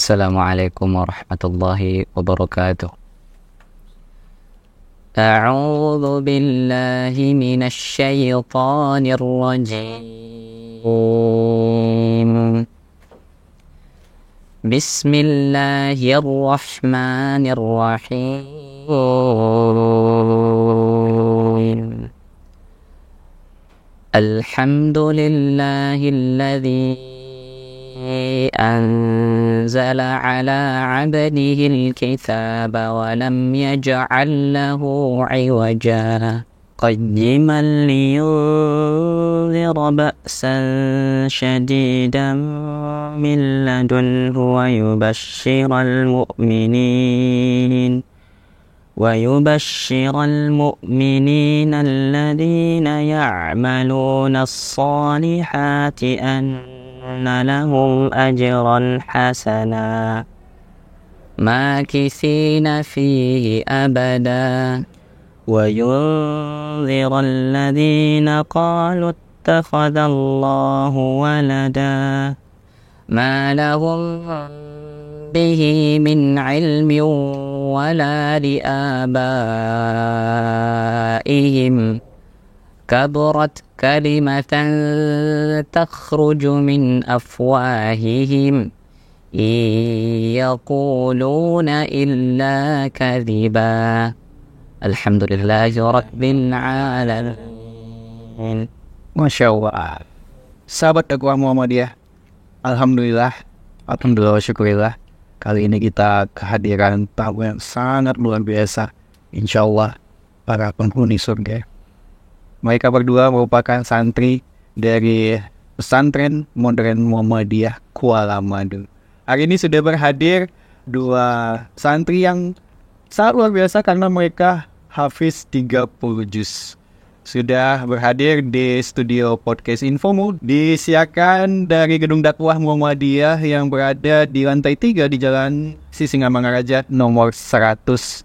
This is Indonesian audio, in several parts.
Assalamualaikum warahmatullahi wabarakatuh. A'udzu billahi minasy syaithanir rajim. Bismillahirrahmanirrahim. Alhamdulillahilladzi أنزل على عبده الكتاب ولم يجعل له عوجا قيما لينذر بأسا شديدا من لدنه ويبشر المؤمنين الذين يعملون الصالحات أن لهم أجرا حسنا ماكثين فيه أبدا وينذر الذين قالوا اتخذ الله ولدا ما لهم به من علم ولا لآبائهم كبرت كلمة تخرج من أفواههم إن يقولون إلا كذبا الحمد لله رب العالمين. Masya Allah. Sahabat dakwah Muhammadiyah, Alhamdulillah, syukurillah. Kali ini kita kehadiran tamu yang sangat luar biasa, insya Allah para penghuni surga. Mereka berdua merupakan santri dari pesantren modern Muhammadiyah Kuala Madu. Hari ini sudah berhadir dua santri yang sangat luar biasa karena mereka hafiz 30 juz. Sudah berhadir di studio podcast Infomu, disiarkan dari Gedung Dakwah Muhammadiyah yang berada di lantai 3 di Jalan Sisingamangaraja nomor 136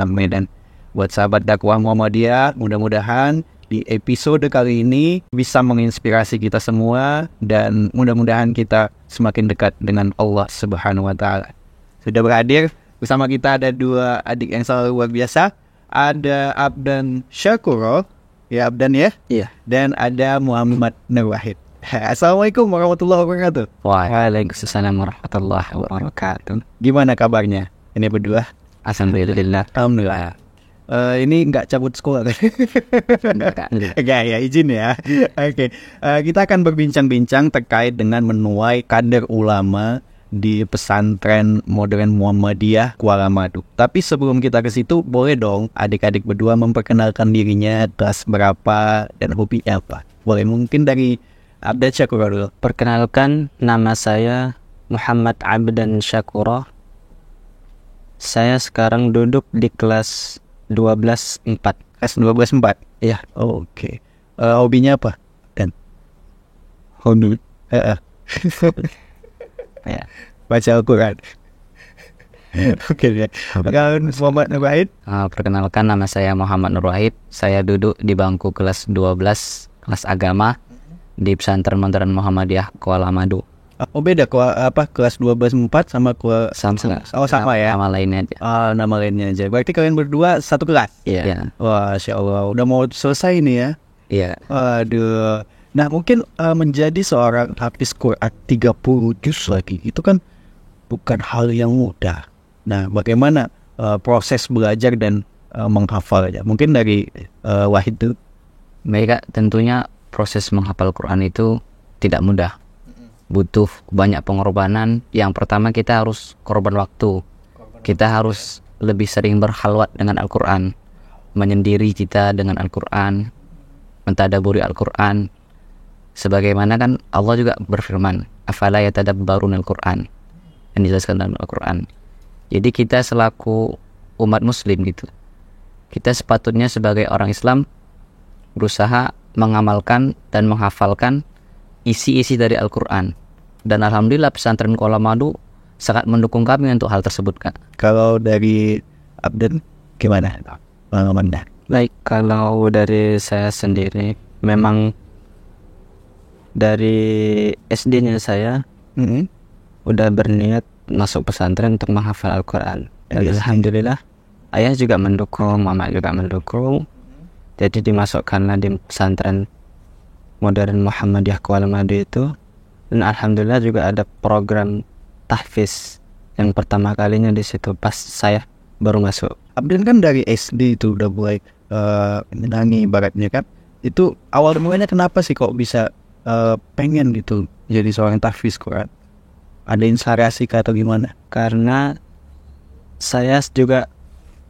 Medan. Buat sahabat dakwah Muhammadiyah, mudah-mudahan di episode kali ini bisa menginspirasi kita semua dan mudah-mudahan kita semakin dekat dengan Allah Subhanahu wa taala. Sudah berhadir bersama kita ada dua adik yang selalu luar biasa. Ada Abdan Syakuro, ya Abdan ya? Iya. Dan ada Muhammad Nur Wahid. Assalamualaikum warahmatullahi wabarakatuh. Waalaikumsalam warahmatullahi wabarakatuh. Gimana kabarnya? Ini berdua? Alhamdulillah. Alhamdulillah. Ini nggak cabut sekolah kan? Enggak ya, izin ya. Oke. Kita akan berbincang-bincang terkait dengan menuai kader ulama di pesantren modern Muhammadiyah Kuala Madu. Tapi sebelum kita ke situ, boleh dong adik-adik berdua memperkenalkan dirinya, kelas berapa dan hobinya apa? Boleh mungkin dari Abdan Syakuro dulu. Perkenalkan, nama saya Muhammad Abdan Syakuro. Saya sekarang duduk di kelas 12-4. Kelas 12-4? Iya. Oh, oke. Hobinya apa? Dan hobi? Ya. Baca Al-Quran. Oke ya. Muhammad Nur Wahid. Perkenalkan, nama saya Muhammad Nur Wahid. Saya duduk di bangku kelas 12, kelas agama di pesantren modern Muhammadiyah Kuala Madu. Oh beda kelas 12-4 sama sama ya. Nama lainnya aja. Nama lainnya aja. Berarti kalian berdua satu kelas? Iya. Wah, Masya Allah. Udah mau selesai nih ya? Iya. Aduh. Nah mungkin menjadi seorang hafiz Quran 30 juz lagi, itu kan bukan hal yang mudah. Nah bagaimana proses belajar dan menghafalnya? Mungkin dari Wahid itu. Mereka tentunya proses menghafal Quran itu tidak mudah. Butuh banyak pengorbanan. Yang pertama, kita harus korban waktu. Kita harus lebih sering berhalwat dengan Al-Quran, menyendiri kita dengan Al-Quran, mentadaburi Al-Quran. Sebagaimana kan Allah juga berfirman, afala yatadabbaruna Al-Quran, yang dijelaskan dalam Al-Quran. Jadi kita selaku umat muslim gitu, kita sepatutnya sebagai orang Islam berusaha mengamalkan dan menghafalkan isi-isi dari Al-Quran. Dan alhamdulillah pesantren Kuala Madu sangat mendukung kami untuk hal tersebut, Kak. Kalau dari Abdan gimana pengalamannya? Baik, kalau dari saya sendiri memang dari SD-nya saya udah berniat masuk pesantren untuk menghafal Al-Quran. Dan alhamdulillah ayah juga mendukung, mama juga mendukung. Jadi dimasukkanlah di pesantren modern Muhammadiyah Kuala Madu itu. Dan alhamdulillah juga ada program tahfiz yang pertama kalinya di situ pas saya baru masuk. Abdan kan dari SD itu udah mulai menangi ibaratnya kan. Itu awal mulanya kenapa sih kok bisa pengen gitu jadi seorang tahfiz Quran? Ada inspirasi atau gimana? Karena saya juga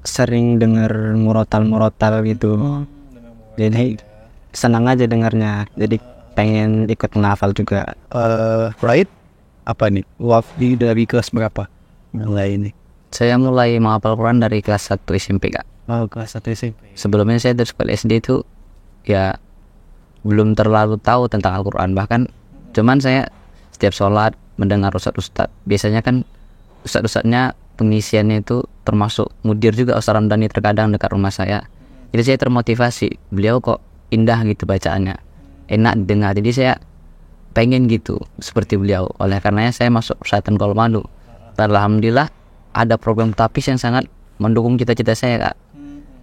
sering dengar murotal gitu. Jadi senang aja dengarnya. Jadi pengen ikut menghafal juga. Right? Apa nih? Waktu dari kelas berapa mulai ini? Saya mulai menghafal Quran dari kelas 1 SMP Kak. Oh, kelas 1 SMP. Sebelumnya saya dari sekolah SD itu ya belum terlalu tahu tentang Al-Quran. Bahkan cuman saya setiap sholat mendengar ustadz. Biasanya kan ustadz-ustadznya pengisiannya itu termasuk mudir juga, Ustadz Ramdhani terkadang dekat rumah saya. Jadi saya termotivasi, beliau kok indah gitu bacaannya, enak didengar. Jadi saya pengen gitu seperti beliau. Oleh karenanya saya masuk pesantren Kuala Madu. Dan alhamdulillah ada program tahfiz yang sangat mendukung cita-cita saya Kak.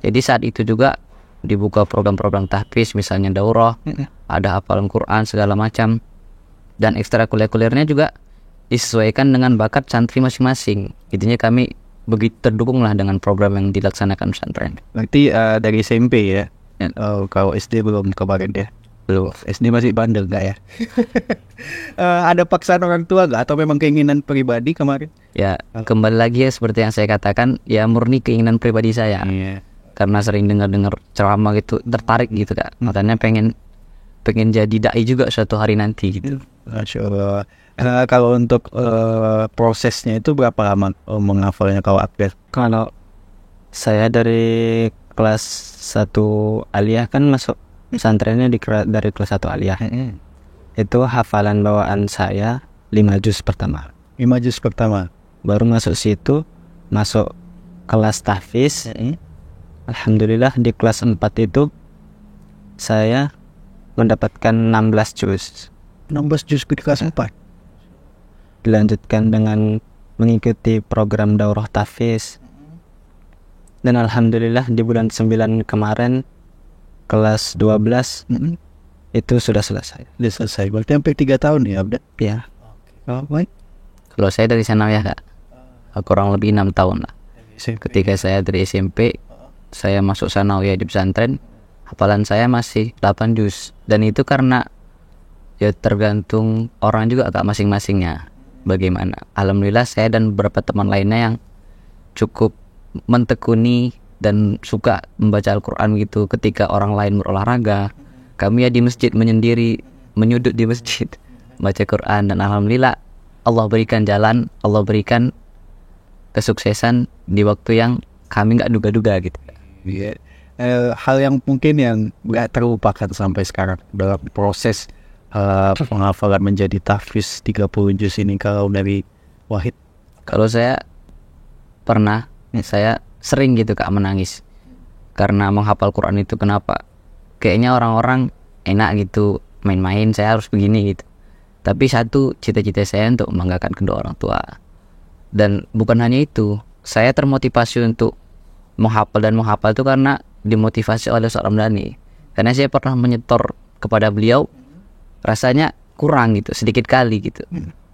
Jadi saat itu juga dibuka program-program tahfiz, misalnya daurah, ada hafalan Quran segala macam. Dan ekstrakurikulernya juga disesuaikan dengan bakat santri masing-masing. Intinya kami begitu terdukung lah dengan program yang dilaksanakan pesantren. Berarti dari SMP ya? Ya. Oh, kalau SD belum kemarin ya? Belum. SD masih bandel nggak ya? Ada paksaan orang tua nggak? Atau memang keinginan pribadi kemarin? Ya kembali lagi ya seperti yang saya katakan, ya murni keinginan pribadi saya. Iya. Karena sering dengar ceramah gitu, tertarik gitu Kak. Makanya pengen jadi dai juga suatu hari nanti gitu. Masya Allah. Kalau untuk prosesnya itu berapa lama menghafalnya kalau Abdel? Kalau saya dari kelas 1 aliyah kan masuk pesantrennya dari kelas 1 aliyah. Itu hafalan bawaan saya 5 juz pertama. 5 juz pertama. Baru masuk situ, masuk kelas tahfiz. Alhamdulillah di kelas 4 itu saya mendapatkan 16 juz. 16 juz di kelas 4. Dilanjutkan dengan mengikuti program daurah tahfiz. Dan alhamdulillah di bulan 9 kemarin kelas 12 itu sudah selesai. Sudah selesai. Berarti hampir 3 tahun ya Abdel? Ya. Oh, baik. Kalau saya dari sana ya Kak, kurang lebih 6 tahun lah. Ketika saya dari SMP, saya masuk sanawiyah di pesantren, hafalan saya masih 8 juz. Dan itu karena ya tergantung orang juga Kak masing-masingnya bagaimana. Alhamdulillah saya dan beberapa teman lainnya yang cukup mentekuni dan suka membaca Al-Quran gitu. Ketika orang lain berolahraga, kami ya di masjid menyendiri, menyudut di masjid baca Quran. Dan alhamdulillah Allah berikan jalan, Allah berikan kesuksesan di waktu yang kami nggak duga-duga gitu. Iya. Hal yang mungkin yang nggak terlupakan sampai sekarang dalam proses penghafalan menjadi tahfiz 30 juz ini kalau dari Wahid? Kalau saya pernah, saya sering gitu Kak menangis karena menghafal Quran itu. Kenapa? Kayaknya orang-orang enak gitu main-main, saya harus begini gitu. Tapi satu, cita-cita saya untuk membanggakan kedua orang tua. Dan bukan hanya itu, saya termotivasi untuk menghafal itu karena dimotivasi oleh Ustadz Ramdhani. Karena saya pernah menyetor kepada beliau, rasanya kurang gitu, sedikit kali gitu.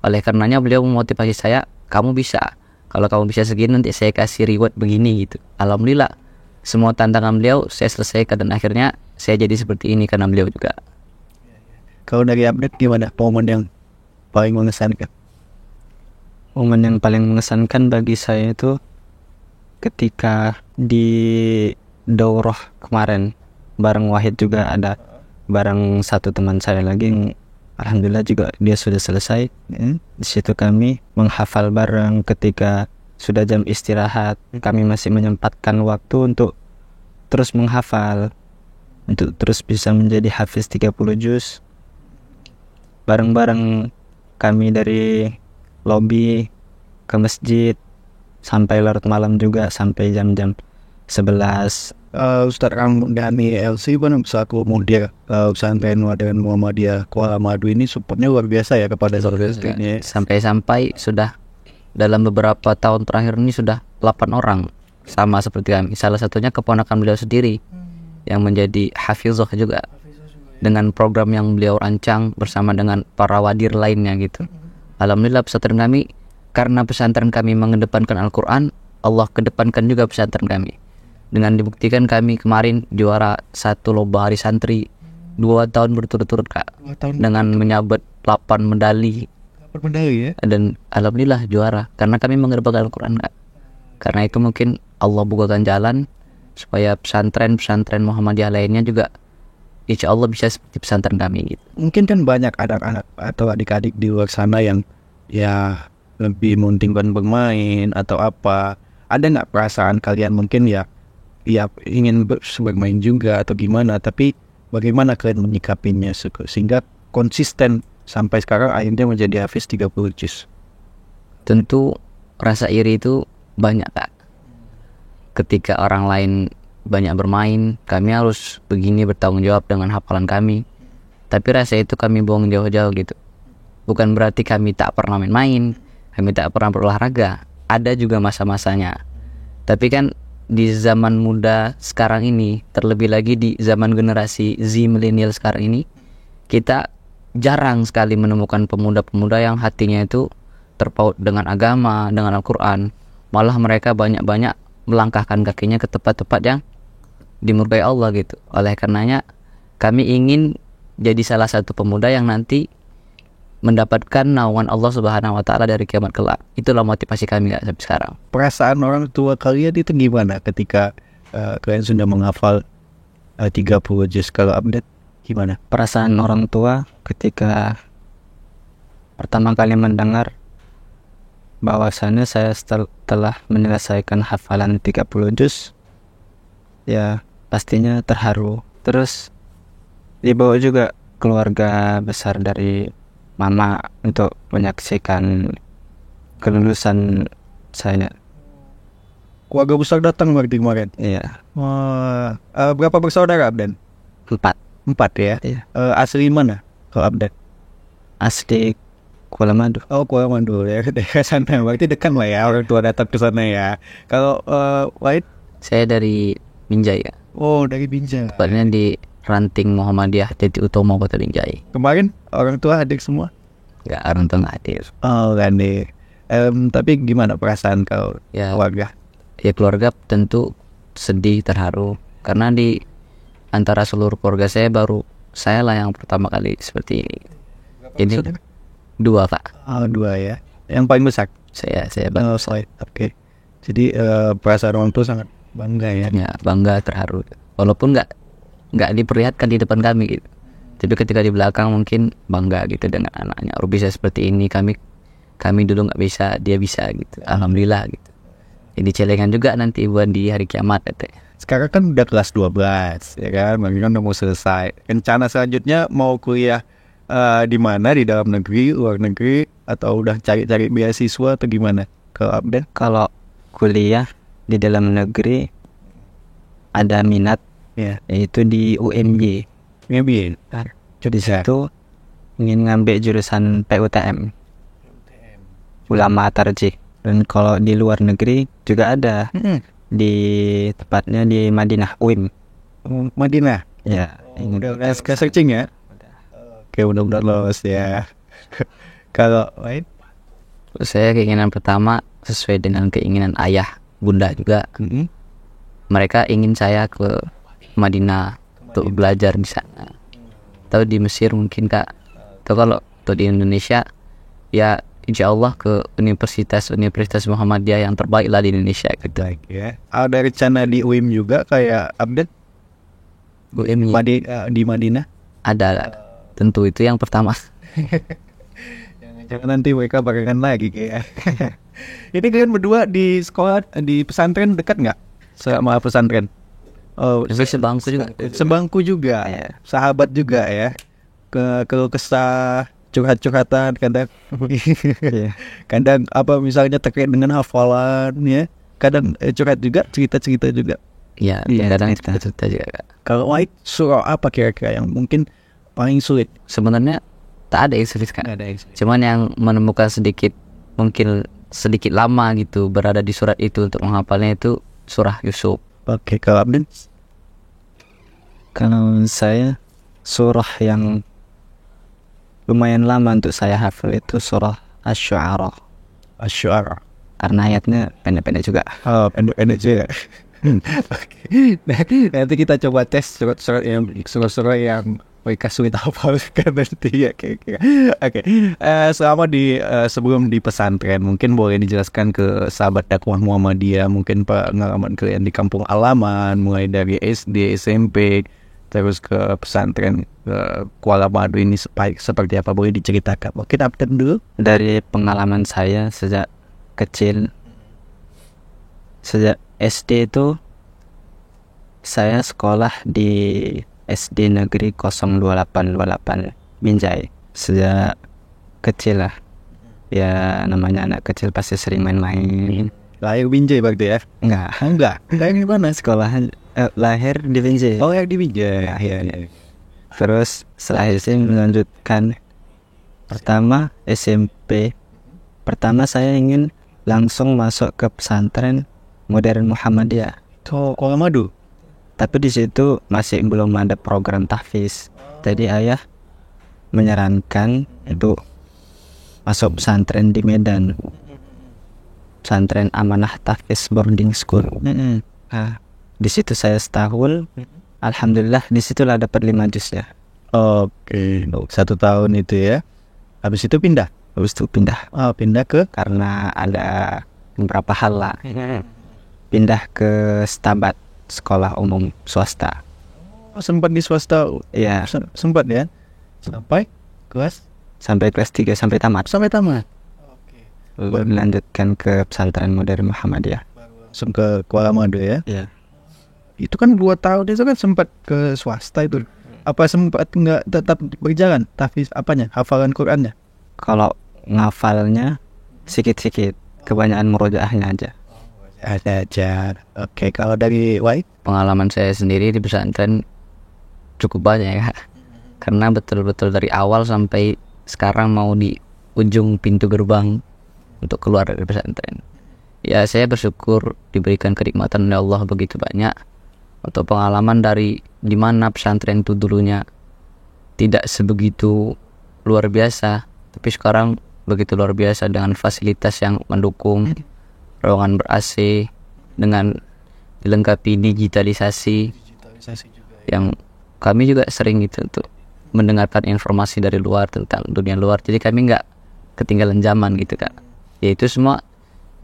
Oleh karenanya beliau memotivasi saya, kamu bisa. Kalau kamu bisa segini nanti saya kasih reward begini gitu. Alhamdulillah semua tantangan beliau saya selesaikan dan akhirnya saya jadi seperti ini karena beliau juga. Kalau dari update gimana momen yang paling mengesankan? Momen yang paling mengesankan bagi saya itu ketika di daurah kemarin bareng Wahid juga ada, bareng satu teman saya lagi yang alhamdulillah juga dia sudah selesai. Di situ kami menghafal bareng. Ketika sudah jam istirahat, kami masih menyempatkan waktu untuk terus menghafal, untuk terus bisa menjadi hafiz 30 juz. Bareng-bareng kami dari lobi ke masjid sampai larut malam juga, sampai jam-jam 11 Ustadz Ramdhani LC selaku mudir pesantren Modern Muhammadiyah Kuala Madu ini supportnya luar biasa ya kepada saudara ini. Sampai sudah dalam beberapa tahun terakhir ini sudah 8 orang sama seperti kami. Salah satunya keponakan beliau sendiri yang menjadi hafizah juga dengan program yang beliau rancang bersama dengan para wadir lainnya gitu. Alhamdulillah pesantren kami, karena pesantren kami mengedepankan Al-Quran, Allah kedepankan juga pesantren kami. Dengan dibuktikan kami kemarin juara 1 lomba hari santri 2 tahun berturut-turut Kak, dengan menyabet 8 medali ya. dan alhamdulillah juara karena kami mengedepankan Al-Quran Kak. Karena itu mungkin Allah bukakan jalan supaya pesantren-pesantren Muhammadiyah lainnya juga insya Allah bisa seperti pesantren kami gitu. Mungkin kan banyak anak-anak atau adik-adik di luar sana yang ya lebih mementingkan bermain atau apa. Ada nggak perasaan kalian mungkin ya ingin bermain juga atau gimana, tapi bagaimana kalian menyikapinya sehingga konsisten sampai sekarang akhirnya menjadi hafiz 30 juz? Tentu rasa iri itu banyak Kak. Ketika orang lain banyak bermain, kami harus begini bertanggung jawab dengan hafalan kami. Tapi rasa itu kami buang jauh-jauh gitu. Bukan berarti kami tak pernah main-main, kami tak pernah berolahraga. Ada juga masa-masanya. Tapi kan di zaman muda sekarang ini, terlebih lagi di zaman generasi Z milenial sekarang ini, kita jarang sekali menemukan pemuda-pemuda yang hatinya itu terpaut dengan agama, dengan Al-Quran. Malah mereka banyak-banyak melangkahkan kakinya ke tempat-tempat yang dimurkai Allah gitu. Oleh karenanya kami ingin jadi salah satu pemuda yang nanti mendapatkan naungan Allah Subhanahu wa taala dari kiamat kelak. Itulah motivasi kami sampai sekarang. Perasaan orang tua kalian itu gimana ketika kalian sudah menghafal 30 juz? Kalau update gimana? Perasaan orang tua ketika pertama kali mendengar bahwasannya saya telah menyelesaikan hafalan 30 juz, ya pastinya terharu. Terus dibawa juga keluarga besar dari mama untuk menyaksikan kelulusan saya. Keluarga besar datang berarti kemarin? Iya. Wah, berapa bersaudara Abdan? 4 ya? Iya. Asli mana kalau Abdan? Asli Kuala Madu. Oh, Kuala Madu ya, daerah sana. Berarti dekat lah ya orang tua datang ke sana ya. Kalau Wahid? Saya dari Binjai ya. Oh, dari Binjai. Tepatnya di Ranting Muhammadiyah Jati Utomo Kota Binjai. Kemarin orang tua hadir semua? Enggak, orang tua nggak hadir. Oh, kan deh. Tapi gimana perasaan kau Ya, keluarga? ya keluarga tentu sedih, terharu. Karena di antara seluruh keluarga saya baru saya lah yang pertama kali seperti ini. Ini 2 Kak. Oh, 2 ya. Yang paling besar? Saya Oh, sorry. Oke. Jadi perasaan orang tua sangat bangga ya. ya bangga, terharu. Walaupun nggak diperlihatkan di depan kami gitu. Tapi ketika di belakang mungkin bangga gitu dengan anaknya. Oh, bisa seperti ini, kami dulu nggak bisa, dia bisa gitu. Alhamdulillah gitu. Jadi celengan juga nanti buat di hari kiamat gitu. Sekarang kan udah kelas 12 ya kan, mungkin udah mau selesai. Rencana selanjutnya mau kuliah di mana, di dalam negeri, luar negeri, atau udah cari-cari beasiswa atau gimana? Kalau Abdan? Kalau kuliah di dalam negeri ada minat Ya, yaitu di UMY. maybe. Di situ ingin ngambil jurusan PUTM, ulama tarjih. Dan kalau di luar negeri juga ada, di tepatnya di Madinah, UIM. Madinah. Ya, Udah searching ya? Oke, mudah-mudahan lolos ya. Kalau lain? Saya keinginan pertama sesuai dengan keinginan ayah, bunda juga. Mereka ingin saya ke Madinah untuk belajar di sana. Atau di Mesir mungkin Kak. Atau kalau untuk di Indonesia ya insya Allah ke universitas Muhammadiyah yang terbaik lah di Indonesia gitu. Baik ya. Ada rencana di UIM juga kayak Abdan? UIM Di Madinah? ada, tentu itu yang pertama. Jangan nanti mereka barengan lagi kayak. Ini kalian berdua di sekolah, di pesantren dekat nggak sama pesantren? Oh, Sebangku juga. sebangku juga, Ya. sahabat juga ya. Kalau kesah curhat-curhatan kadang, kadang apa misalnya terkait dengan hafalan ya. Kadang curhat juga, cerita-cerita juga. Ya, Iya, kadang cerita. cerita juga Kak. Kalau Wahid, surah apa kira-kira yang mungkin paling sulit? Sebenarnya tak ada yang sulit Kak. Ada yang Cuman yang menemukan mungkin sedikit lama gitu berada di surat itu untuk menghafalnya itu surah Yusuf. Oke, kalau Abdin? Kalau saya surah yang lumayan lama untuk saya hafal itu surah Asy-Syu'ara, Asy-Syu'ara. karena ayatnya pendek-pendek juga. Oh, pendek-pendek juga. Oke. Nanti kita coba tes surat-surat yang mereka sulit hafalkan nanti ya kira-kira. Oke. Selama sebelum di pesantren, mungkin boleh dijelaskan ke sahabat dakwah Muhammadiyah mungkin pengalaman kalian di kampung halaman, mulai dari SD, SMP, terus ke pesantren Kuala Madu ini seperti apa, boleh diceritakan? Mungkin update dulu. Dari pengalaman saya sejak kecil, sejak SD itu saya sekolah di SD Negeri 02828 Binjai. Sejak kecil lah, ya namanya anak kecil pasti sering main-main. Lahir Binjai berarti ya? Enggak, Lahir di mana? sekolahan lahir di Binjai. Oh, yang di Binjai. Ya. Terus setelah itu melanjutkan pertama SMP. Pertama saya ingin langsung masuk ke pesantren modern Muhammadiyah. So, Kuala Madu. Tapi di situ masih belum ada program tahfiz. Jadi ayah menyarankan itu masuk pesantren di Medan. Pesantren Amanah Tahfiz Boarding School. Nah, di situ saya setahun. Alhamdulillah di situlah dapat 5 juz ya. Oke. 1 tahun itu ya. Habis itu pindah. Habis itu pindah Pindah ke karena ada beberapa hal lah. Pindah ke Stabat, sekolah umum swasta. sempat di swasta. Iya, Sempat ya. Sampai kelas sampai kelas 3 sampai tamat. tamat. Lalu melanjutkan ke pesantren modern Muhammadiyah. Langsung ke Kuala Madu ya. Iya. Itu kan 2 tahun itu kan sempat ke swasta itu. Apa sempat nggak tetap berjalan tahfiz apanya? Hafalan Qur'annya? Kalau ngafalnya sikit-sikit, kebanyakan murojaahnya aja. Ada aja. Oke, kalau dari Wahid? Pengalaman saya sendiri di pesantren cukup banyak ya Kak. Karena betul-betul dari awal sampai sekarang mau di ujung pintu gerbang untuk keluar dari pesantren. Ya saya bersyukur diberikan kenikmatan oleh Allah begitu banyak. Untuk pengalaman dari dimana pesantren itu dulunya tidak sebegitu luar biasa, tapi sekarang begitu luar biasa dengan fasilitas yang mendukung, ruangan ber-AC, dengan dilengkapi digitalisasi yang kami juga sering gitu untuk mendengarkan informasi dari luar tentang dunia luar. Jadi kami nggak ketinggalan zaman gitu Kak. Yaitu semua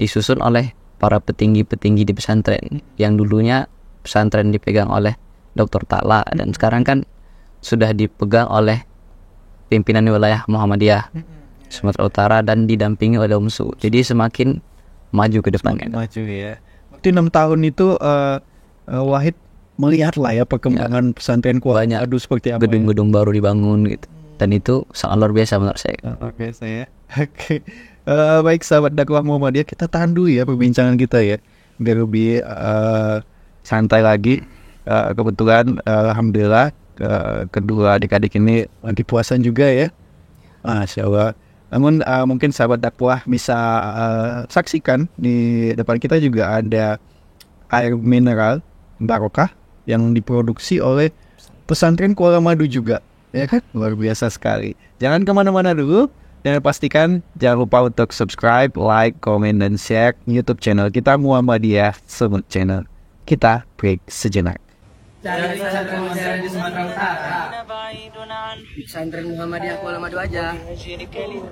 disusun oleh para petinggi-petinggi di pesantren yang dulunya pesantren dipegang oleh Dr. Ta'la dan sekarang kan sudah dipegang oleh pimpinan wilayah Muhammadiyah Sumatera Utara dan didampingi oleh UMSU. Jadi semakin maju ke depannya. Maju ya. Berarti 6 tahun itu Wahid melihat lah ya perkembangan pesantren Kuala Banyak Madu seperti apa. gedung-gedung baru dibangun gitu. Dan itu sangat luar biasa menurut saya. Oke, saya. Oke. Baik sahabat dakwah Muhammadiyah, kita tahan dulu ya perbincangan kita ya. Biar lebih santai lagi. Kebetulan alhamdulillah kedua adik-adik ini lagi puasan juga ya. Masya Allah. Namun mungkin sahabat dakwah bisa saksikan di depan kita juga ada air mineral Barokah yang diproduksi oleh pesantren Kuala Madu juga. Ya kan? Luar biasa sekali. Jangan kemana-mana dulu. Dan pastikan jangan lupa untuk subscribe, like, komen, dan share YouTube channel kita Muhammadiyah Sumut Channel. Kita break sejenak. Cari pesantren modern di Sumatera Utara. Pesantren Muhammadiyah Kuala Madu aja.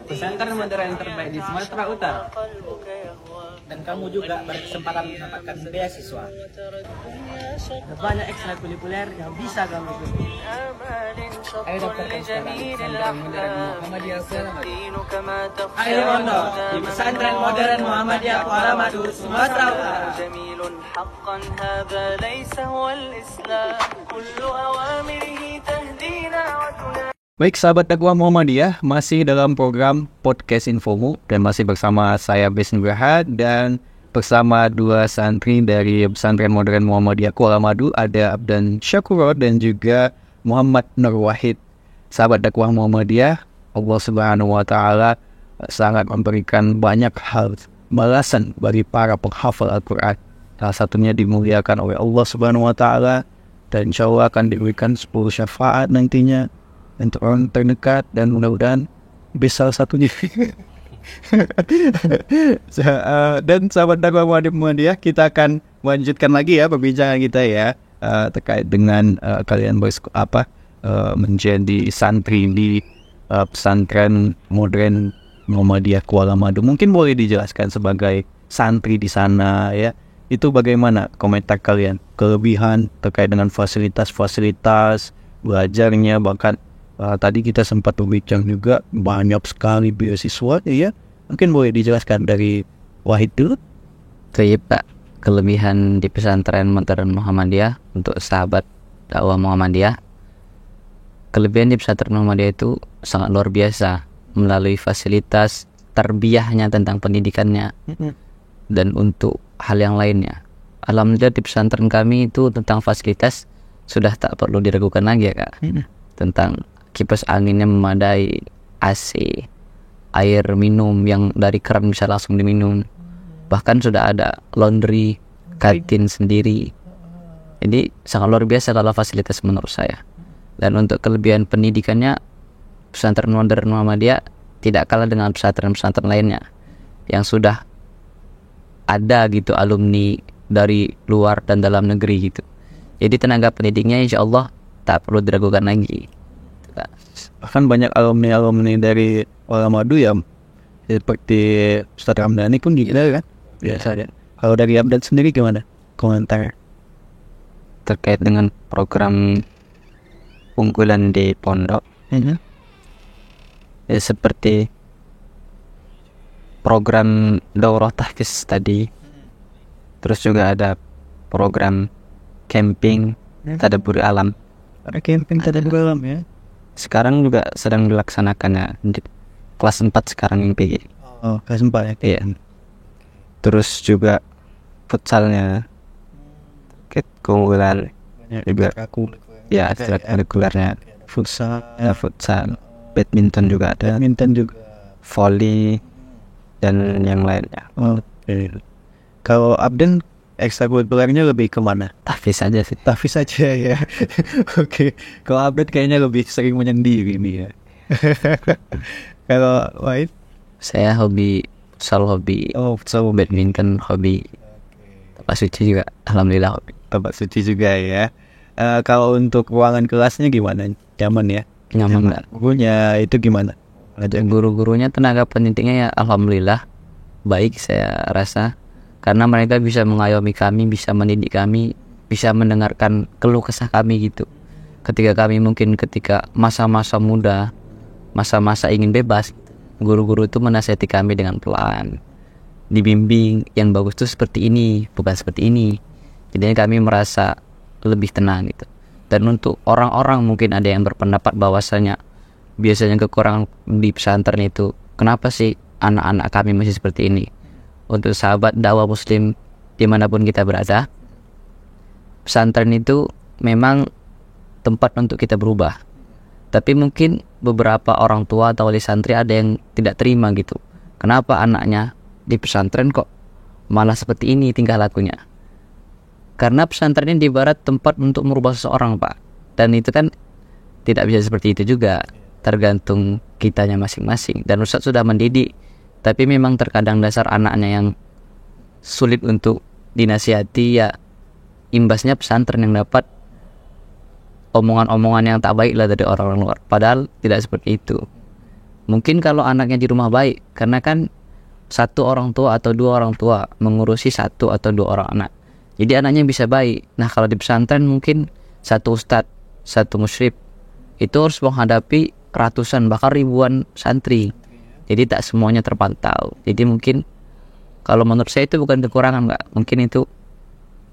Pesantren modern terbaik di Sumatera Utara. Dan kamu juga berkesempatan mendapatkan beasiswa. Ada banyak ekstrakurikuler yang bisa kamu ikuti. Ayo daftarkan sekarang pesantren modern Muhammadiyah Kuala Madu. Ayo pondok di pesantren modern Muhammadiyah Kuala Madu, Sumatera Utara. حقا هذا ليس هو الإسلام كل أوامره تهدينا وتنادي. Baik sahabat dakwah Muhammadiyah, masih dalam program Podcast Infomu dan masih bersama saya Bes Nugraha dan bersama dua santri dari pesantren modern Muhammadiyah Kuala Madu, ada Abdan Syakuro dan juga Muhammad Nur Wahid. Sahabat dakwah Muhammadiyah, Allah Subhanahu wa taala sangat memberikan banyak hal balasan bagi para penghafal Al-Qur'an. Salah satunya dimuliakan oleh Allah Subhanahu wa taala, dan insya Allah akan diberikan 10 syafaat nantinya untuk orang terdekat, dan mudah-mudahan bisa salah satunya. Dan sahabat dakwah Muhammadiyah, kita akan melanjutkan lagi ya perbincangan kita ya, terkait dengan kalian menjadi santri di pesantren modern Muhammadiyah Kuala Madu. Mungkin boleh dijelaskan sebagai santri di sana ya, itu bagaimana komentar kalian, kelebihan terkait dengan fasilitas-fasilitas belajarnya, bahkan tadi kita sempat berbincang juga banyak sekali beasiswa ya. Mungkin boleh dijelaskan dari Wahid dulu. Iya Pak, kelebihan di pesantren modern Muhammadiyah untuk sahabat dakwah Muhammadiyah, kelebihan di pesantren Muhammadiyah itu sangat luar biasa melalui fasilitas tarbiyahnya tentang pendidikannya dan untuk hal yang lainnya. Alhamdulillah di pesantren kami itu tentang fasilitas sudah tak perlu diragukan lagi ya Kak. Tentang kipas anginnya memadai, AC, air minum yang dari keran bisa langsung diminum, bahkan sudah ada laundry, kantin sendiri. Jadi sangat luar biasa kalau fasilitas menurut saya. Dan untuk kelebihan pendidikannya, pesantren modern Muhammadiyah tidak kalah dengan pesantren-pesantren lainnya yang sudah ada gitu alumni dari luar dan dalam negeri gitu. Jadi tenaga pendidiknya insya Allah tak perlu diragukan lagi. Bahkan banyak alumni dari Kuala Madu ya, seperti Ustaz Ramdhani pun juga kan. Biasa ya. Kalau dari Abdan sendiri gimana komentar terkait dengan program unggulan di pondok? Ya, seperti program daurah tahfiz tadi, terus juga ada program camping tadabbur alam. Ada camping tadabbur alam ya. Sekarang juga sedang dilaksanakannya di kelas 4 sekarang yang PG. Oh, kelas 4 ya. Iya. Terus juga futsalnya, keunggulan juga. Ya, ekstrakurikulernya Futsal, badminton juga ada, volley dan yang lainnya. Kalau Abdan ekstrakurikulernya lebih kemana? Tahfiz aja sih. Tahfiz aja ya. Oke. Kalau Abdan kayaknya lebih sering menyendiri nih ya. Kalau Wahid? Saya hobi futsal, badminton hobi. Tempat suci juga alhamdulillah hobi. Tempat suci juga ya. Kalau untuk ruangan kelasnya gimana? Nyaman ya? Nyaman. Gurunya itu gimana? Guru-gurunya, tenaga pendidiknya ya alhamdulillah baik saya rasa, karena mereka bisa mengayomi kami, bisa mendidik kami, bisa mendengarkan keluh kesah kami gitu. Ketika kami mungkin ketika masa-masa muda, masa-masa ingin bebas, guru-guru itu menasihati kami dengan pelan, dibimbing yang bagus tuh seperti ini, bukan seperti ini. Jadi kami merasa lebih tenang gitu. Dan untuk orang-orang mungkin ada yang berpendapat bahwasanya biasanya kekurangan di pesantren itu, kenapa sih anak-anak kami masih seperti ini? Untuk sahabat dakwah muslim dimanapun kita berada, pesantren itu memang tempat untuk kita berubah. Tapi mungkin beberapa orang tua atau wali santri ada yang tidak terima gitu. Kenapa anaknya di pesantren kok malah seperti ini tingkah lakunya? Karena pesantren ini ibarat tempat untuk merubah seseorang Pak. Dan itu kan tidak bisa seperti itu juga, tergantung kitanya masing-masing. Dan Ustadz sudah mendidik, tapi memang terkadang dasar anaknya yang sulit untuk dinasihati, ya imbasnya pesantren yang dapat omongan-omongan yang tak baik lah dari orang-orang luar. Padahal tidak seperti itu. Mungkin kalau anaknya di rumah baik, karena kan satu orang tua atau dua orang tua mengurusi satu atau dua orang anak, jadi anaknya bisa baik. Nah kalau di pesantren mungkin satu ustadz, satu musyrif itu harus menghadapi ratusan bahkan ribuan santri. Jadi tak semuanya terpantau. Jadi mungkin kalau menurut saya itu bukan kekurangan Pak. Mungkin itu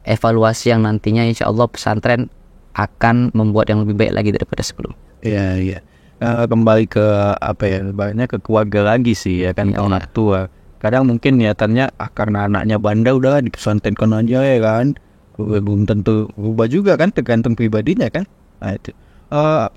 evaluasi yang nantinya insya Allah pesantren akan membuat yang lebih baik lagi daripada sebelum. Iya, iya. Kembali ke apa ya, banyak ke keluarga lagi sih ya kan, Ya, anak tua. Kadang mungkin niatannya karena anaknya bandel udah di pesantrenkan aja ya kan. Belum tentu berubah juga kan, tergantung pribadinya kan. Nah itu.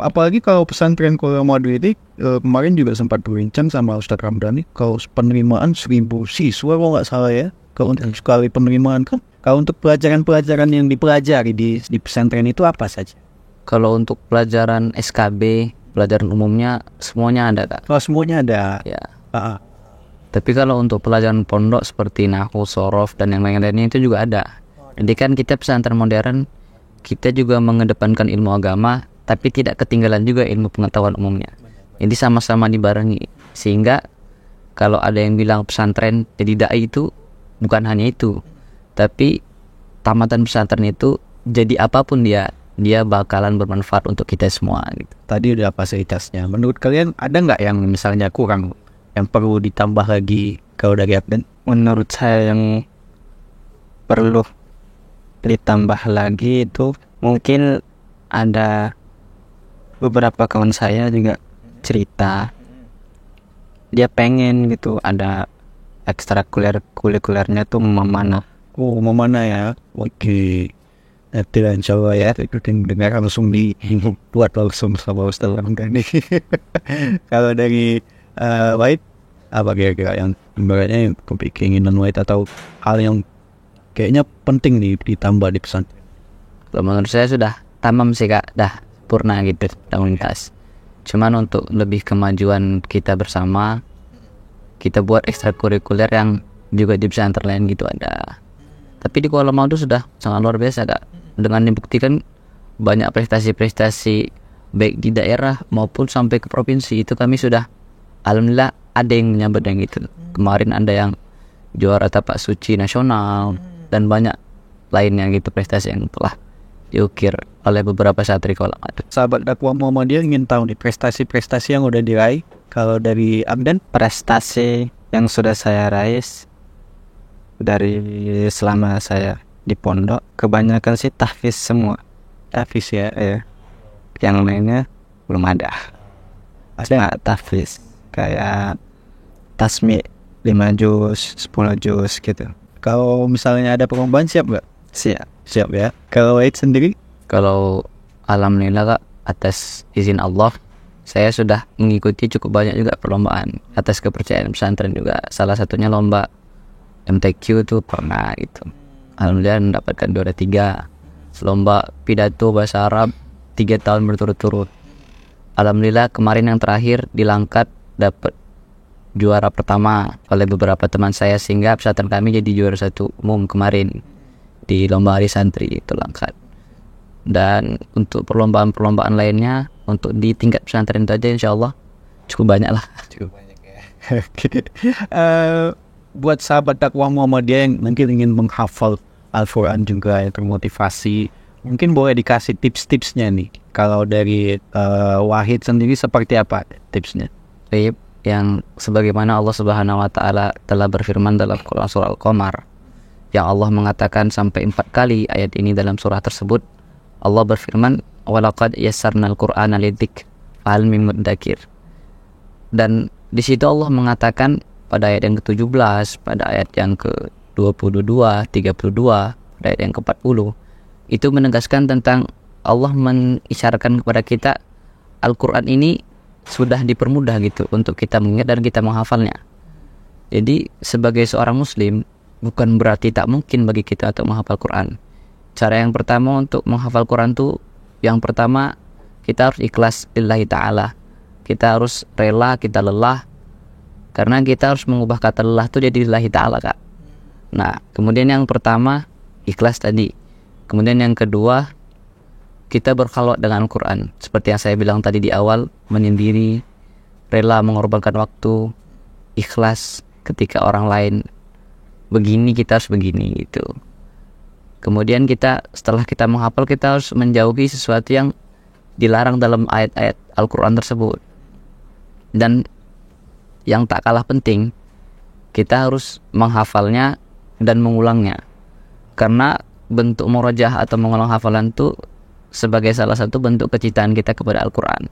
Apalagi kalau pesantren Colomado ini kemarin juga sempat berbincang sama Ustadz Ramdhani, kalau penerimaan 1.000 siswa kalau nggak salah ya, kalau untuk sekali penerimaan kan, kalau untuk pelajaran-pelajaran yang dipelajari di pesantren itu apa saja? Kalau untuk pelajaran SKB, pelajaran umumnya semuanya ada Kak. Oh semuanya ada. Ya. Ah, ah. Tapi kalau untuk pelajaran pondok seperti Nahwu, Shorof dan yang lain-lainnya itu juga ada. Jadi kan kita pesantren modern, kita juga mengedepankan ilmu agama, tapi tidak ketinggalan juga ilmu pengetahuan umumnya. Jadi sama-sama dibarengi. Sehingga kalau ada yang bilang pesantren jadi dai itu bukan hanya itu, tapi tamatan pesantren itu jadi apapun dia bakalan bermanfaat untuk kita semua gitu. Tadi udah fasilitasnya. Menurut kalian ada nggak yang misalnya kurang, yang perlu ditambah lagi kalau dari Abdan? Menurut saya yang perlu ditambah lagi itu mungkin ada beberapa kawan saya juga cerita dia pengen gitu ada ekstrakurikulernya tuh memanah. Oh memanah ya. Oke. Nanti lah insya Allah ya, ikutin dengar langsung buat langsung sama Ustaz Ramdhani. Kalau dari Wahid, apa kira-kira yang ibaratnya keinginan Wahid atau hal yang kayaknya penting nih ditambah di pesantren? Kalau menurut saya sudah tamam sih Kak, dah purna gitu komunitas. Cuman untuk lebih kemajuan kita bersama, kita buat ekstrakurikuler yang juga di pesantren lain gitu ada. Tapi di Kuala Lumpur sudah sangat luar biasa Kak, dengan dibuktikan banyak prestasi-prestasi baik di daerah maupun sampai ke provinsi itu kami sudah alhamdulillah ada yang menyambut yang itu. Kemarin ada yang juara tapak suci nasional dan banyak lainnya gitu prestasi yang telah diukir oleh beberapa santri Kuala Lumpur. Sahabat dakwah Muhammadiyah ingin tahu nih prestasi-prestasi yang udah diraih. Kalau dari Abdan, Prestasi yang sudah saya raih dari selama saya di pondok kebanyakan sih tahfiz semua. Hafiz ya. Yang lainnya belum ada. Ada tahfiz kayak tasmi 5 juz, 10 juz gitu. Kalau misalnya ada perlombaan siap nggak? Siap. Siap ya. Kalau Wahid sendiri? Kalau alhamdulillah Kak, atas izin Allah saya sudah mengikuti cukup banyak juga perlombaan atas kepercayaan pesantren juga. Salah satunya lomba MTQ tuh pernah gitu. Alhamdulillah mendapatkan juara 3. Lomba pidato bahasa Arab 3 tahun berturut-turut. Alhamdulillah kemarin yang terakhir di Langkat dapat juara pertama oleh beberapa teman saya, sehingga pesantren kami jadi juara 1 umum kemarin di lomba hari santri itu Langkat. Dan untuk perlombaan-perlombaan lainnya untuk di tingkat pesantren itu aja insyaallah cukup banyak lah. Cukup banyak ya. Buat sahabat dakwah Muhammadiyah yang mungkin ingin menghafal Al-Quran juga yang termotivasi, mungkin boleh dikasih tips-tipsnya nih. Kalau dari Wahid sendiri seperti apa tipsnya? Baik, yang sebagaimana Allah Subhanahu wa taala telah berfirman dalam Quran surah Al-Qamar, yang Allah mengatakan sampai 4 kali ayat ini dalam surah tersebut. Allah berfirman, "Walaqad yassarnal Qur'ana lidzikr fahal min mudzakir." Dan di situ Allah mengatakan pada ayat yang ke-17, pada ayat yang ke-22, 32, pada ayat yang ke-40, itu menegaskan tentang Allah mengisyaratkan kepada kita Al-Quran ini sudah dipermudah gitu untuk kita mengingat dan kita menghafalnya. Jadi sebagai seorang muslim bukan berarti tak mungkin bagi kita untuk menghafal Quran. Cara yang pertama untuk menghafal Quran tuh, yang pertama kita harus ikhlas lillahi ta'ala. Kita harus rela, kita lelah, karena kita harus mengubah kata lelah itu jadi lillahi ta'ala Kak. Nah kemudian yang pertama ikhlas tadi. Kemudian yang kedua kita berkhalwat dengan Al-Quran, seperti yang saya bilang tadi di awal, menyendiri, rela mengorbankan waktu, ikhlas ketika orang lain begini kita harus begini gitu. Kemudian kita setelah kita menghafal, kita harus menjauhi sesuatu yang dilarang dalam ayat-ayat Al-Quran tersebut. Dan yang tak kalah penting, kita harus menghafalnya dan mengulangnya. Karena bentuk murajaah atau mengulang hafalan itu sebagai salah satu bentuk kecintaan kita kepada Al-Quran.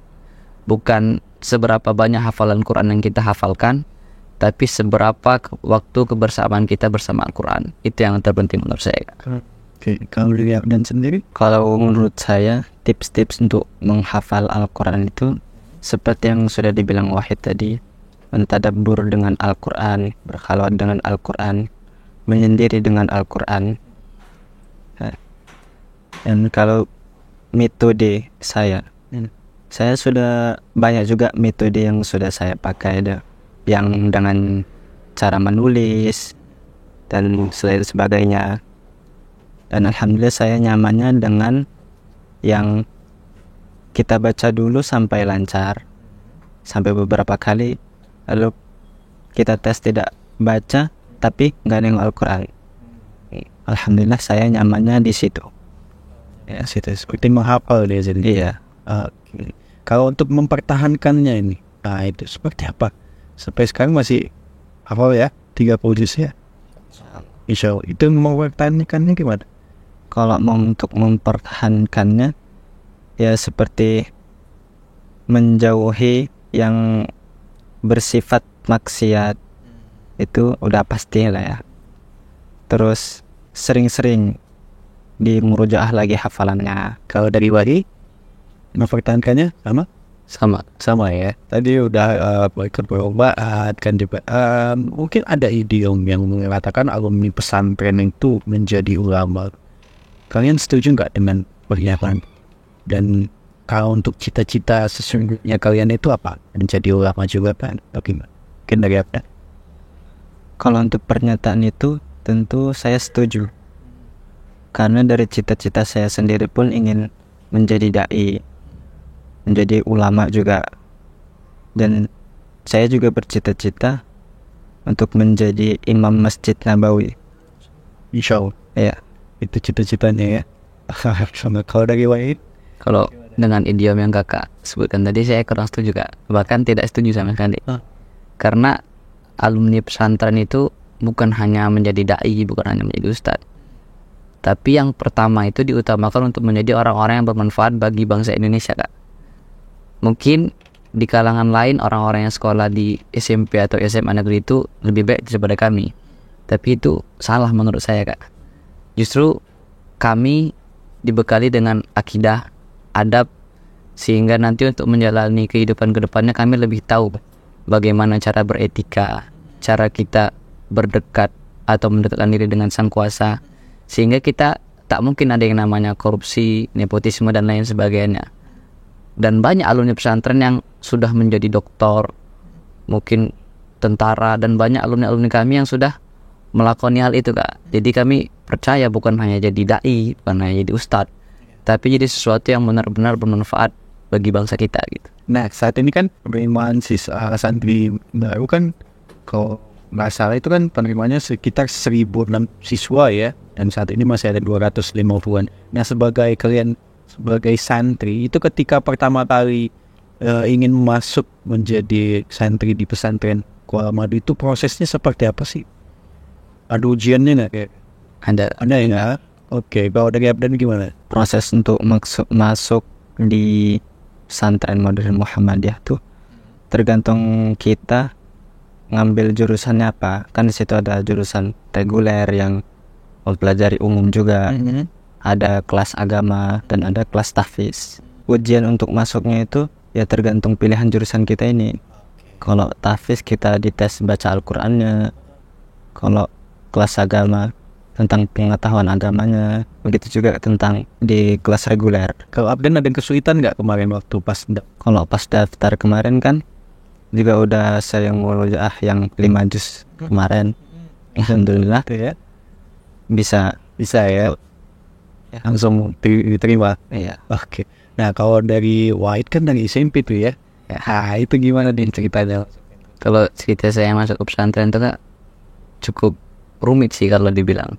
Bukan seberapa banyak hafalan Quran yang kita hafalkan, tapi seberapa waktu kebersamaan kita bersama Al-Quran. Itu yang terpenting menurut saya, Kak. Oke, kalau dari Abdan sendiri? Kalau menurut saya tips-tips untuk menghafal Al-Quran itu seperti yang sudah dibilang Wahid tadi, mentadabbur dengan Al-Quran, berkhalwat dengan Al-Quran, menyendiri dengan Al-Quran. Dan kalau metode saya sudah banyak juga metode yang sudah saya pakai, yang dengan cara menulis dan sebagainya. Dan alhamdulillah saya nyamannya dengan yang kita baca dulu sampai lancar, sampai beberapa kali, lalu kita tes tidak baca tapi nggak nengok Al-Quran. Alhamdulillah saya nyamannya di situ. Ya, situ seperti menghafal dia jadi. Iya. Oke. Kalau untuk mempertahankannya ini, nah itu seperti apa? Sampai sekarang masih hafal ya, 30 juz ya? Insya Allah. Itu mempertahankannya gimana? Kalau untuk mempertahankannya, ya seperti menjauhi yang bersifat maksiat, itu udah pasti lah ya. Terus sering-sering di murojaah lagi hafalannya. Kalau dari Wadi, mempertahankannya sama ya. Tadi udah ikut perlombaan kan juga. Mungkin ada idiom yang mengatakan alumni pesantren itu menjadi ulama. Kalian setuju nggak dengan pernyataan? Dan kalau untuk cita-cita sesungguhnya kalian itu apa? Menjadi ulama juga kan? Bagaimana? Mungkin dari apa? Kalau untuk pernyataan itu tentu saya setuju. Karena dari cita-cita saya sendiri pun ingin menjadi dai, menjadi ulama juga. Dan saya juga bercita-cita untuk menjadi imam Masjid Nabawi. Insya Allah. Ya. Itu cita-citanya ya. Sama kalau dari Wahid? Kalau dengan idiom yang kakak sebutkan tadi, saya kurang setuju, Kak. Bahkan tidak setuju sama sekali. Karena alumni pesantren itu bukan hanya menjadi dai, bukan hanya menjadi ustadz, tapi yang pertama itu diutamakan untuk menjadi orang-orang yang bermanfaat bagi bangsa Indonesia, Kak. Mungkin di kalangan lain orang-orang yang sekolah di SMP atau SMA negeri itu lebih baik daripada kami, tapi itu salah menurut saya, Kak. Justru kami dibekali dengan akidah, adab, sehingga nanti untuk menjalani kehidupan kedepannya kami lebih tahu bagaimana cara beretika, cara kita berdekat atau mendekatkan diri dengan sang kuasa, sehingga kita tak mungkin ada yang namanya korupsi, nepotisme dan lain sebagainya. Dan banyak alumni pesantren yang sudah menjadi doktor, mungkin tentara, dan banyak alumni kami yang sudah melakoni hal itu, Kak. Jadi kami percaya bukan hanya jadi dai, bukan hanya jadi ustadz, tapi jadi sesuatu yang benar-benar bermanfaat bagi bangsa kita gitu. Nah, saat ini kan penerimaan santri baru kan, kalau nggak salah itu kan penerimanya sekitar 1.006 siswa ya, dan saat ini masih ada 250-an. Nah, sebagai kalian sebagai santri itu ketika pertama kali ingin masuk menjadi santri di pesantren Kuala Madu itu prosesnya seperti apa sih? Ada ujiannya nggak kayak? Ada ya. Oke, kalau dari Abdan gimana? Proses untuk masuk di pesantren modern Muhammadiyah tuh tergantung kita ngambil jurusannya apa. Kan di situ ada jurusan reguler yang mempelajari umum juga, ada kelas agama dan ada kelas tahfiz. Ujian untuk masuknya itu ya tergantung pilihan jurusan kita ini. Kalau tahfiz kita dites baca Al-Qur'annya, kalau kelas agama tentang pengetahuan agamanya, begitu juga tentang di kelas reguler. Kalau Abdan ada kesulitan nggak kemarin waktu pas Kalau pas daftar kemarin kan juga udah saya murojaah yang 5 juz kemarin. Alhamdulillah ya? bisa ya. Langsung diterima. Iya. Oke. Nah, kalau dari Wahid kan dari SMP tuh ya. Ya, itu gimana nih ceritanya? Kalau cerita saya masuk ke pesantren itu, Kak, cukup rumit sih kalau dibilang.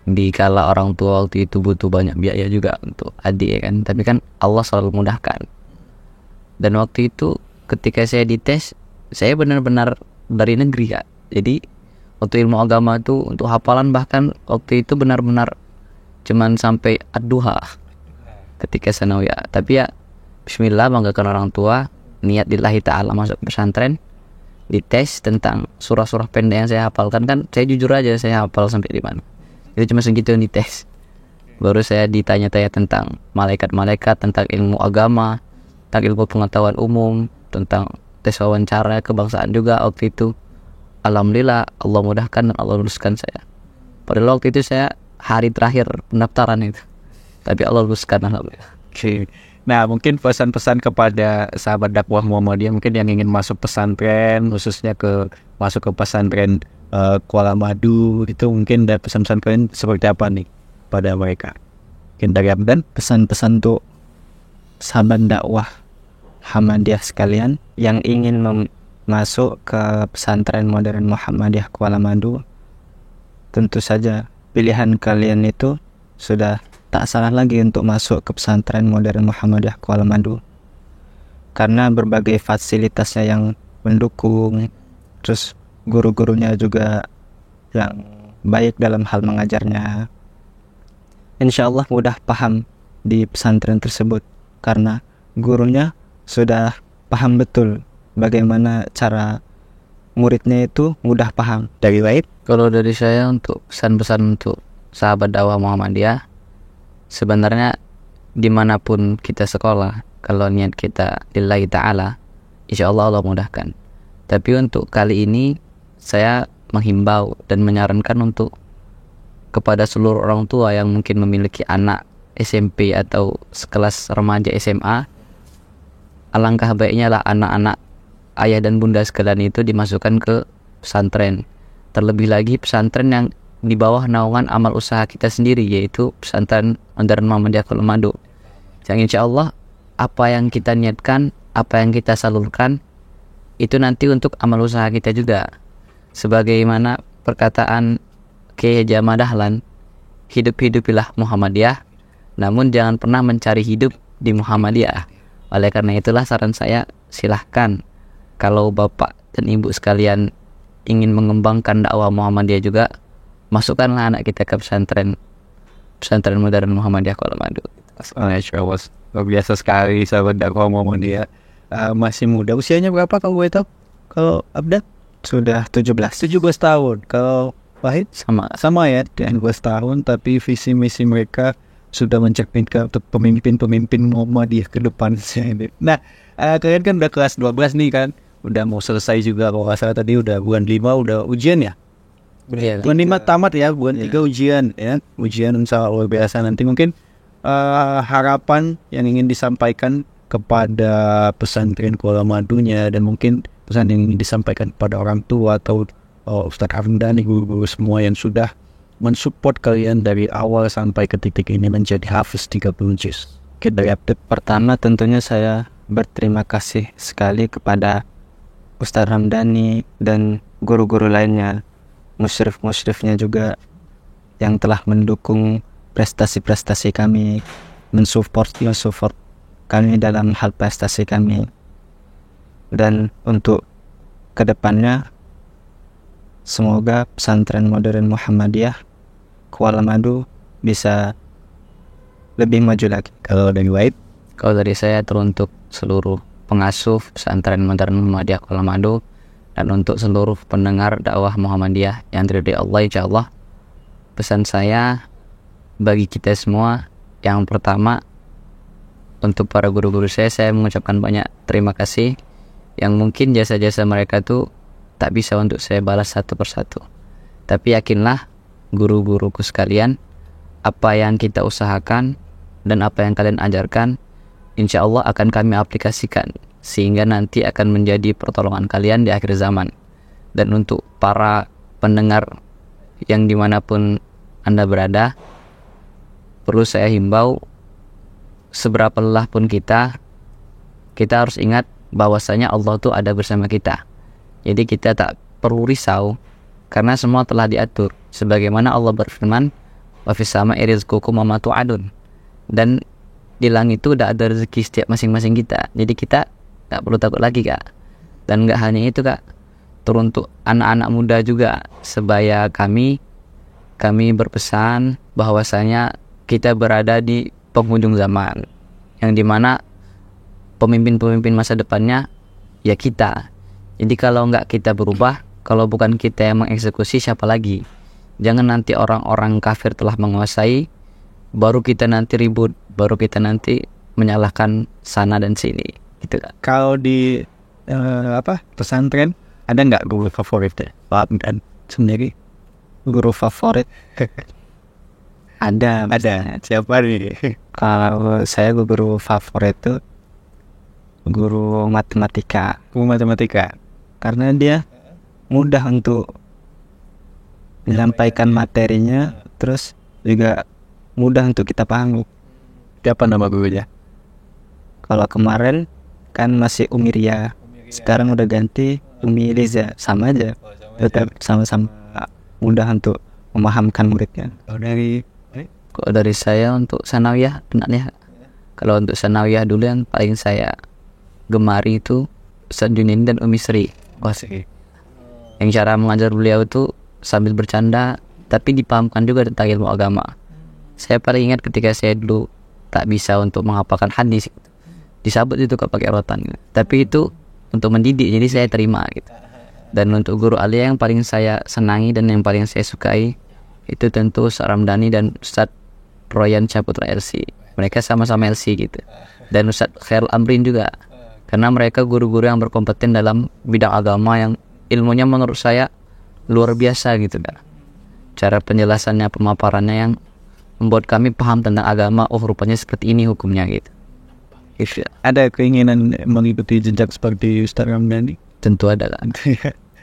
Di kala orang tua waktu itu butuh banyak biaya juga untuk adik ya kan, tapi kan Allah selalu mudahkan. Dan waktu itu ketika saya dites, saya benar-benar dari negeri, Kak. Jadi untuk ilmu agama tuh, untuk hafalan bahkan waktu itu benar-benar cuman sampai ad-duha ketika sanawiyah. Tapi ya bismillah, banggakan orang tua, niat lillahi ta'ala masuk pesantren. dites tentang surah-surah pendek yang saya hafalkan. Kan saya jujur aja saya hafal sampai di mana, itu cuma segitu yang dites. Baru saya ditanya-tanya tentang malaikat-malaikat, tentang ilmu agama, tentang ilmu pengetahuan umum, tentang tes wawancara kebangsaan juga waktu itu. Alhamdulillah Allah mudahkan dan Allah luluskan saya. Padahal waktu itu saya hari terakhir pendaftaran itu, tapi Allah luluskan alhamdulillah. Oke. Nah, mungkin pesan-pesan kepada sahabat dakwah Muhammadiyah mungkin yang ingin masuk pesantren, khususnya masuk ke pesantren Kuala Madu, itu mungkin ada pesan-pesan kalian seperti apa nih pada mereka? Mungkin dari Abdan? Pesan-pesan untuk sahabat dakwah Muhammadiyah sekalian yang ingin masuk ke pesantren modern Muhammadiyah Kuala Madu, tentu saja pilihan kalian itu sudah tak salah lagi untuk masuk ke pesantren modern Muhammadiyah Kuala Madu, karena berbagai fasilitasnya yang mendukung, terus guru-gurunya juga yang baik dalam hal mengajarnya. Insya Allah mudah paham di pesantren tersebut, karena gurunya sudah paham betul bagaimana cara muridnya itu mudah paham. Dari Wahid? Kalau dari saya untuk pesan-pesan untuk sahabat dakwah Muhammadiyah, sebenarnya dimanapun kita sekolah, kalau niat kita lillahi ta'ala, insya Allah Allah mudahkan. Tapi untuk kali ini saya menghimbau dan menyarankan untuk kepada seluruh orang tua yang mungkin memiliki anak SMP atau sekelas remaja SMA, alangkah baiknya lah anak-anak ayah dan bunda sekalian itu dimasukkan ke pesantren. Terlebih lagi pesantren yang di bawah naungan amal usaha kita sendiri, yaitu pesantren modern Muhammadiyah Kuala Madu. Yang insya Allah apa yang kita niatkan, apa yang kita salurkan, itu nanti untuk amal usaha kita juga. Sebagaimana perkataan Kiai Haji Ahmad Dahlan, hidup-hidupilah Muhammadiyah, namun jangan pernah mencari hidup di Muhammadiyah. Oleh karena itulah saran saya, silahkan kalau bapak dan ibu sekalian ingin mengembangkan dakwah Muhammadiyah juga, masukkanlah anak kita ke pesantren modern Muhammadiyah Kuala Madu. Luar biasa sekali sahabat dakwah Muhammadiyah. Masih muda, usianya berapa kalau gue tahu? Kalau Abdan? Sudah 17 tahun. Kalau Wahid? Sama ya, 17 tahun, tapi visi misi mereka sudah mencerminkan untuk pemimpin-pemimpin Muhammadiyah ke depan. Nah, kalian kan udah kelas 12 nih kan, udah mau selesai juga, kalau nggak salah tadi udah bulan 5 udah ujian ya? Bulan 5 tamat ya, bulan 3 ujian ya, ujian insya Allah luar biasa. Nanti mungkin harapan yang ingin disampaikan kepada pesantren Kuala Madunya, dan mungkin pesan yang ingin disampaikan kepada orang tua atau Ustadz Ardan, guru-guru semua yang sudah mensupport kalian dari awal sampai ke titik ini menjadi hafiz 30 juz. Pertama tentunya saya berterima kasih sekali kepada Ustadz Ramdhani dan guru-guru lainnya, musyrif-musyrifnya juga yang telah mendukung prestasi-prestasi kami, mensupport kami dalam hal prestasi kami. Dan untuk kedepannya, semoga pesantren modern Muhammadiyah Kuala Madu bisa lebih maju lagi. Kalau dari Wahid? Kalau dari saya teruntuk seluruh pengasuh pesantren modern Muhammadiyah Kuala Madu, dan untuk seluruh pendengar dakwah Muhammadiyah yang diridhai Allah, insyaallah pesan saya bagi kita semua, yang pertama untuk para guru-guru saya mengucapkan banyak terima kasih, yang mungkin jasa-jasa mereka tuh tak bisa untuk saya balas satu persatu. Tapi yakinlah guru-guruku sekalian, apa yang kita usahakan dan apa yang kalian ajarkan, insya Allah akan kami aplikasikan, sehingga nanti akan menjadi pertolongan kalian di akhir zaman. Dan untuk para pendengar yang dimanapun Anda berada, perlu saya himbau, seberapa lelah pun kita harus ingat bahwasanya Allah tuh ada bersama kita. Jadi kita tak perlu risau, karena semua telah diatur. Sebagaimana Allah berfirman, wa fis sama'i rizqukum wa ma tu'adun. Dan di langit itu udah ada rezeki setiap masing-masing kita. Jadi kita tak perlu takut lagi, Kak. Dan gak hanya itu, Kak, teruntuk anak-anak muda juga, sebaya kami berpesan bahwasanya kita berada di penghujung zaman, yang dimana pemimpin-pemimpin masa depannya ya kita. Jadi kalau nggak kita berubah, kalau bukan kita yang mengeksekusi, siapa lagi? Jangan nanti orang-orang kafir telah menguasai, baru kita nanti ribut, baru kita nanti menyalahkan sana dan sini, gitu kan. Kalau di pesantren ada nggak guru favorit deh? Pak dan sendiri Guru favorit ada. Siapa nih? Kalau saya guru favorit itu guru matematika, Guru matematika. karena dia mudah untuk menyampaikan materinya, terus juga mudah untuk kita pahami. Siapa nama gurunya? Kalau kemarin kan masih Umiria, sekarang udah ganti Umi Liza, sama aja, tetap sama-sama mudah untuk memahamkan muridnya. Kalau dari saya untuk sanawiyah, ya. Kalau untuk sanawiyah dulu yang paling saya gemari itu Ustaz Junin dan Umi Sri. Yang cara mengajar beliau itu sambil bercanda, tapi dipahamkan juga tentang ilmu agama. Saya paling ingat ketika saya dulu tak bisa untuk menghafalkan hadis, disabut itu pakai rotan, tapi itu untuk mendidik, jadi saya terima gitu. Dan untuk guru alia yang paling saya senangi dan yang paling saya sukai itu tentu Ustaz Ramdhani dan Ustaz Royan Caputra LC. Mereka sama-sama LC gitu. Dan Ustaz Khairul Amrin juga, karena mereka guru-guru yang berkompeten dalam bidang agama yang ilmunya menurut saya luar biasa gitu kan. Cara penjelasannya, pemaparannya yang membuat kami paham tentang agama. Oh, rupanya seperti ini hukumnya gitu. Ada keinginan mengikuti jejak seperti Ustaz Ramdhani? Tentu ada kan.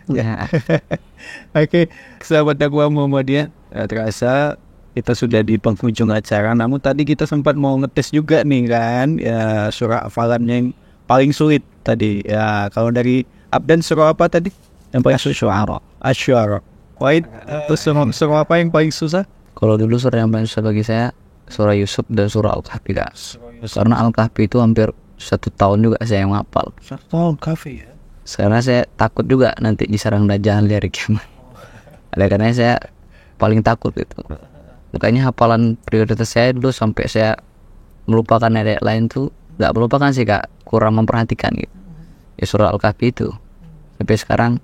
Ya, Oke, sahabat dakwah Muhammadiyah, terasa kita sudah di penghujung acara. Namun tadi kita sempat mau ngetes juga nih kan, ya, surah hafalannya yang paling sulit tadi. Ya, kalau dari Abdan surah apa tadi? Yang paling susah? Asy'ara. Wahid, terus surah apa yang paling susah? Kalau dulu surah yang paling susah bagi saya surah Yusuf dan surah Al-Kahfi kan. Karena Al-Kahfi itu hampir 1 tahun juga saya menghafal. 1 tahun Kahfi ya. Karena saya takut juga nanti diserang Dajjal di hari kiamat. Oleh karena saya paling takut itu. Makanya hafalan prioritas saya dulu sampai saya melupakan ayat lain tuh, nggak melupakan sih kak, kurang memperhatikan gitu. Ya surah Al-Kahfi itu sampai sekarang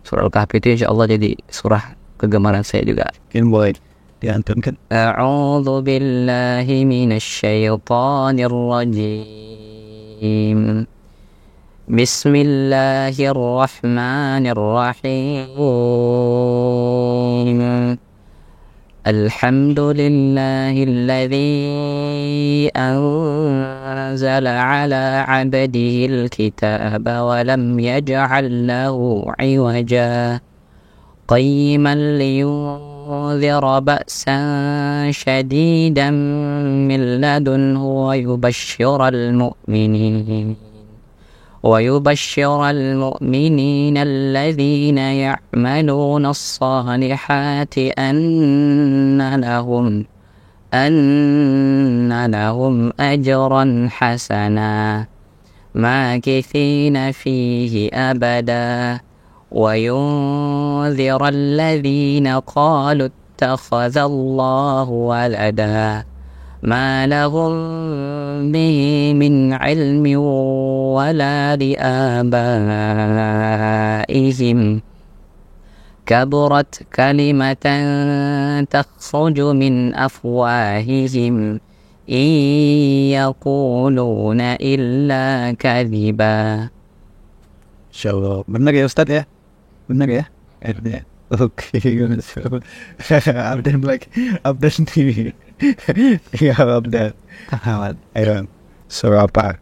surah Al-Kahfi itu insya Allah jadi surah kegemaran saya juga. Mungkin boleh diantumkan. A'udzu billahi minasyaitonir rajim. Bismillahirrahmanirrahim. Alhamdulillahilladzi anzala ala 'abdihi al-kitaba wa lam yaj'al lahu 'iwaja qayyiman liyunzira ba'san shadidan min ladunhu wa yubashshiral mu'minin alladhina ya'maluna as-salihati anna lahum ajran hasana makithina fihi abada wa yunzira alladhina qalu ittakhadha Allahu walada ما لهم به من علم ولا لآبائهم كبرت كلمة تخرج من أفواههم إن يقولون إلا كذبا. Insyaallah. Benar ya Ustaz ya? Benar ya? Oke. Abdan TV. Ya Abdan. Ayo. Surah apa?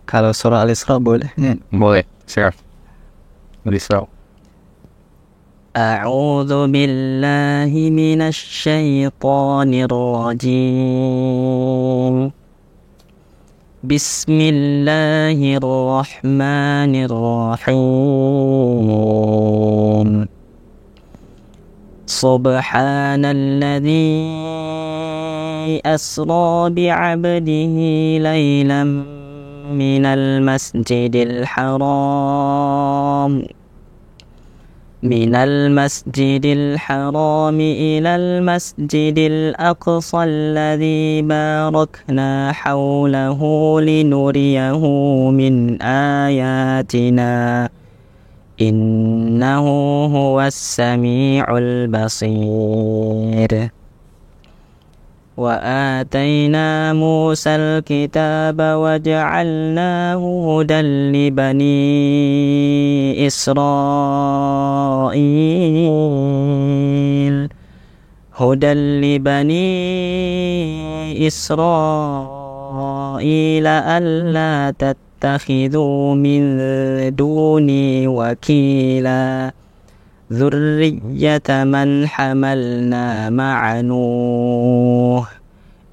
kalau surah Al-Isra boleh. Boleh. Siap. Al-Isra. أعوذ بالله من الشيطان الرجيم بسم الله الرحمن الرحيم سبحان الذي أسرى بعبده ليلا من المسجد الحرام إلى المسجد الأقصى الذي باركنا حوله لنريه من آياتنا إنه هو السميع البصير وآتينا موسى الكتاب وجعلناه هدى لبني إسرائيل ألا تتخذوا من دوني وكيلا ذرية من حملنا مع نوح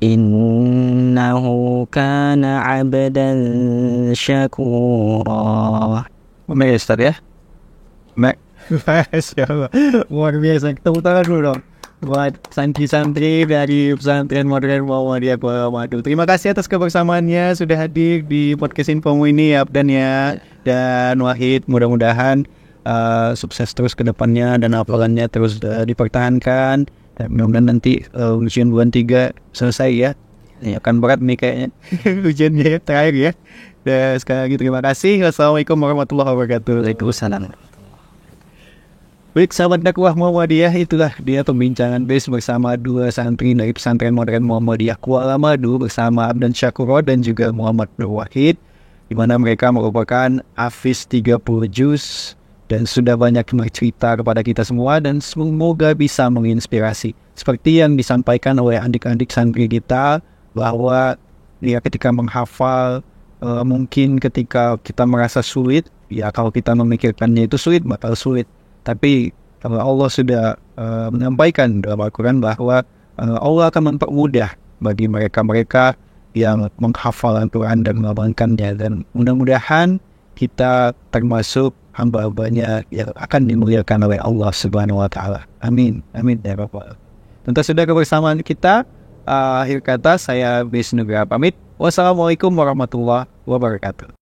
إنه كان عبدا شكورا. Baik Ustaz ya. Masya Allah, luar biasa. Tepuk tangan dulu dong buat santri-santri dari pesantren modern Muhammadiyah Kuala Madu. Terima kasih atas kebersamaannya sudah hadir di podcast Infomu ini Abdan ya, dan Wahid. Mudah-mudahan sukses terus ke depannya dan hafalannya terus dipertahankan. Dan mudah-mudahan nanti ujian bulan 3 selesai ya. Akan berat nih kayaknya ujiannya terakhir ya. Dan sekali lagi terima kasih. Wassalamualaikum warahmatullahi wabarakatuh. Waalaikumsalam. Baik sahabat dakwah Muhammadiyah, itulah dia pembincangan base bersama dua santri dari pesantren modern Muhammadiyah Kuala Madu bersama Abdan Syakuro dan juga Muhammad Nur Wahid, di mana mereka merupakan hafiz 30 juz dan sudah banyak bercerita kepada kita semua dan semoga bisa menginspirasi. Seperti yang disampaikan oleh adik-adik santri kita bahwa ya ketika menghafal mungkin ketika kita merasa sulit, ya kalau kita memikirkannya itu sulit bakal sulit. Tapi kalau Allah sudah menyampaikan dalam Al-Quran bahwa Allah akan mempermudah bagi mereka-mereka yang menghafal Al-Quran dan mengamalkannya, dan mudah-mudahan kita termasuk hamba-hambanya yang akan dimuliakan oleh Allah Subhanahu wa Ta'ala. Amin. Amin ya Rabbal Alamin. Tentu sudah kebersamaan kita. Akhir kata saya Bisnugra pamit. Wassalamualaikum warahmatullahi wabarakatuh.